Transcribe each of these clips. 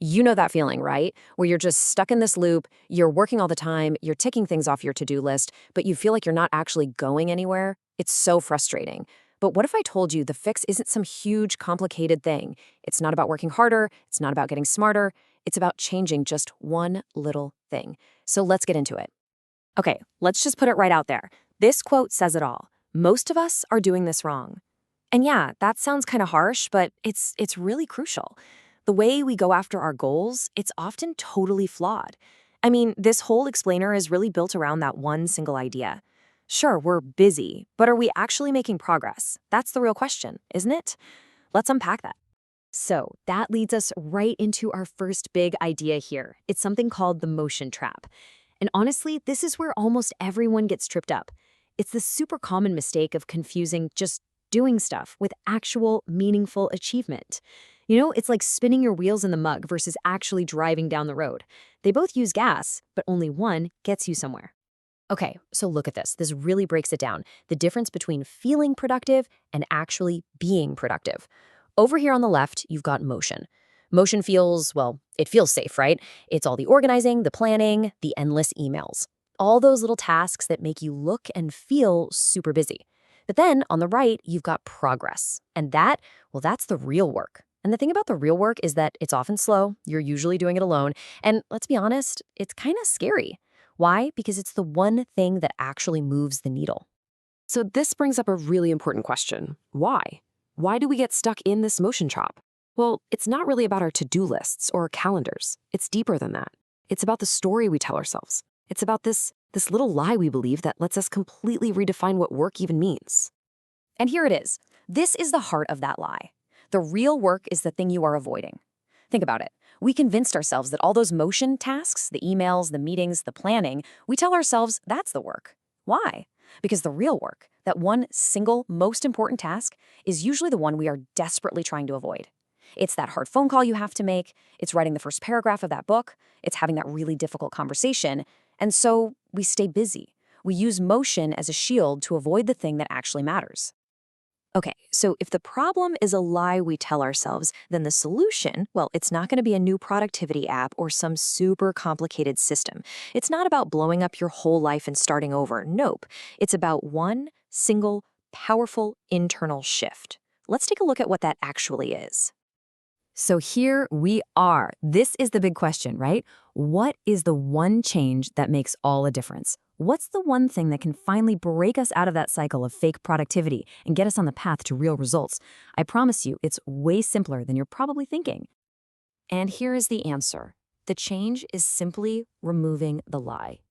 You know that feeling, right? Where you're just stuck in this loop, you're working all the time, you're ticking things off your to-do list, but you feel like you're not actually going anywhere. It's so frustrating. But what if I told you the fix isn't some huge, complicated thing? It's not about working harder, it's not about getting smarter, it's about changing just one little thing. So let's get into it. Okay, let's just put it right out there. This quote says it all. Most of us are doing this wrong. And yeah, that sounds kind of harsh, but it's really crucial. The way we go after our goals, it's often totally flawed. I mean, this whole explainer is really built around that one single idea. Sure, we're busy, but are we actually making progress? That's the real question, isn't it? Let's unpack that. So that leads us right into our first big idea here. It's something called the motion trap. And honestly, this is where almost everyone gets tripped up. It's the super common mistake of confusing just doing stuff with actual meaningful achievement. You know, it's like spinning your wheels in the mug versus actually driving down the road. They both use gas, but only one gets you somewhere. Okay, so look at this. This really breaks it down. The difference between feeling productive and actually being productive. Over here on the left, you've got motion. Motion feels, well, it feels safe, right? It's all the organizing, the planning, the endless emails. All those little tasks that make you look and feel super busy. But then on the right, you've got progress. And that, well, that's the real work. And the thing about the real work is that it's often slow, you're usually doing it alone, and let's be honest, it's kind of scary. Why? Because it's the one thing that actually moves the needle. So this brings up a really important question. Why? Why do we get stuck in this motion trap? Well, it's not really about our to-do lists or calendars. It's deeper than that. It's about the story we tell ourselves. It's about this little lie we believe that lets us completely redefine what work even means. And here it is. This is the heart of that lie. The real work is the thing you are avoiding. Think about it. We convinced ourselves that all those motion tasks, the emails, the meetings, the planning, we tell ourselves that's the work. Why? Because the real work, that one single most important task, is usually the one we are desperately trying to avoid. It's that hard phone call you have to make, it's writing the first paragraph of that book, it's having that really difficult conversation, and so we stay busy. We use motion as a shield to avoid the thing that actually matters. Okay, so if the problem is a lie we tell ourselves, then the solution, well, it's not going to be a new productivity app or some super complicated system. It's not about blowing up your whole life and starting over. Nope. It's about one single, powerful internal shift. Let's take a look at what that actually is. So here we are. This is the big question, right? What is the one change that makes all a difference? What's the one thing that can finally break us out of that cycle of fake productivity and get us on the path to real results? I promise you, it's way simpler than you're probably thinking. And here is the answer. The change is simply removing the lie.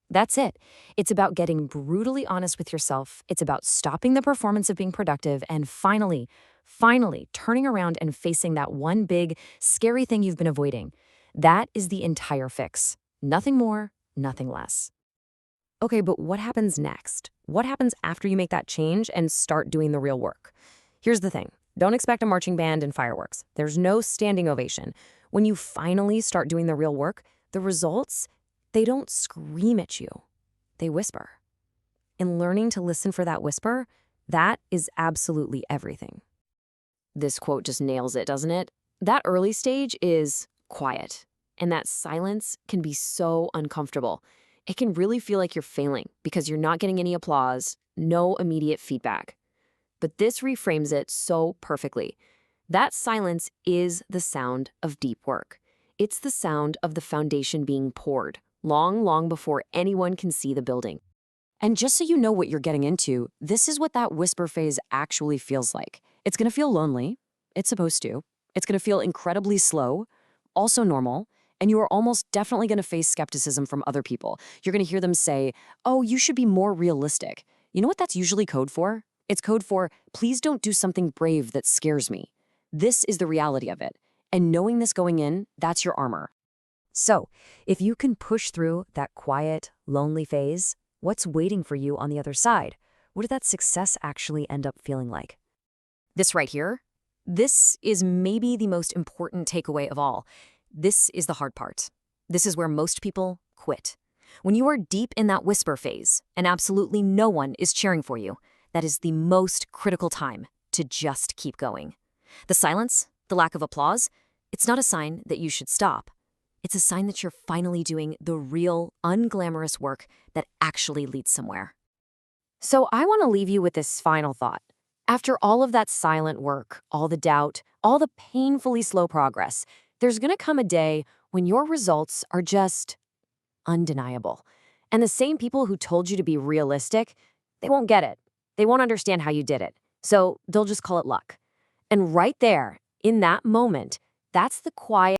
That's it. It's about getting brutally honest with yourself. It's about stopping the performance of being productive and finally turning around and facing that one big, scary thing you've been avoiding. That is the entire fix. Nothing more, nothing less. Okay, but what happens next? What happens after you make that change and start doing the real work? Here's the thing. Don't expect a marching band and fireworks. There's no standing ovation. When you finally start doing the real work, the results, they don't scream at you. They whisper. And learning to listen for that whisper, that is absolutely everything. This quote just nails it, doesn't it? That early stage is quiet, and that silence can be so uncomfortable. It can really feel like you're failing because you're not getting any applause, no immediate feedback. But this reframes it so perfectly. That silence is the sound of deep work. It's the sound of the foundation being poured, long before anyone can see the building. And just so you know what you're getting into, this is what that whisper phase actually feels like. It's going to feel lonely. It's supposed to. It's going to feel incredibly slow, also normal, and you are almost definitely going to face skepticism from other people. You're going to hear them say, "Oh, you should be more realistic." You know what that's usually code for? It's code for, "Please don't do something brave that scares me." This is the reality of it. And knowing this going in, that's your armor. So, if you can push through that quiet, lonely phase, what's waiting for you on the other side? What did that success actually end up feeling like? This right here, this is maybe the most important takeaway of all. This is the hard part. This is where most people quit. When you are deep in that whisper phase and absolutely no one is cheering for you, that is the most critical time to just keep going. The silence, the lack of applause, It's not a sign that you should stop. It's a sign that you're finally doing the real, unglamorous work that actually leads somewhere. So I want to leave you with this final thought. After all of that silent work, all the doubt, all the painfully slow progress, there's going to come a day when your results are just undeniable. And the same people who told you to be realistic, they won't get it. They won't understand how you did it. So they'll just call it luck. And right there, in that moment, that's the quiet